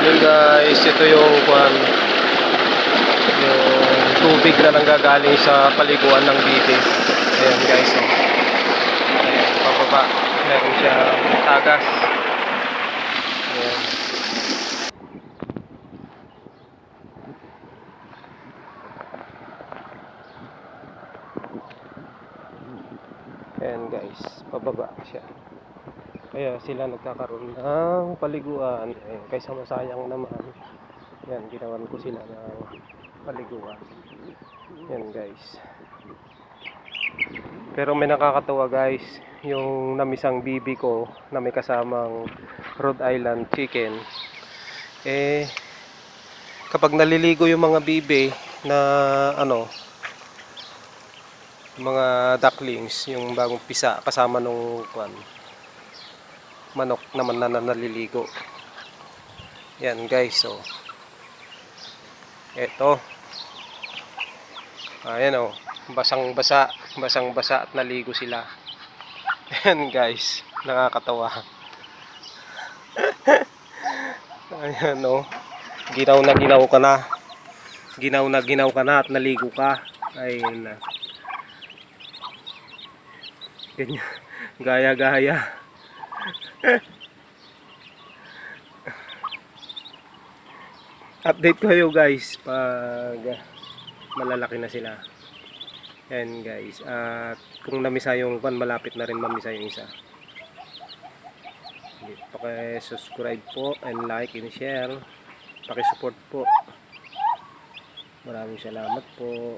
morning guys, ito yung tubig na nanggagaling sa paliguan ng bibi. Ayan guys, oh. Ayan, pababa. Meron siyang tagas. Ayan. Ayan guys, pababa siya. Kaya sila nagkakaroon ng paliguan. Ayan, kaysa masayang naman. Yan, ginawan ko sila ng paliguan. Yan guys. Pero may nakakatawa guys, yung namisang bibi ko na may kasamang Rhode Island chicken. Kapag naliligo yung mga bibi na mga ducklings, yung bagong pisa kasama nung manok naman na naliligo. Yan guys, so eto, ayan o, basang basa at naligo sila. Ayan guys, nakakatawa. Ayan o, ginaw na ginaw ka na at naligo ka. Ayun na, ganyan, gaya update ko kayo guys pag malalaki na sila. Ayan guys, at kung namisa yung malapit na rin mamisa yung isa. Paki-subscribe po and like and share. Paki-support po. Maraming salamat po.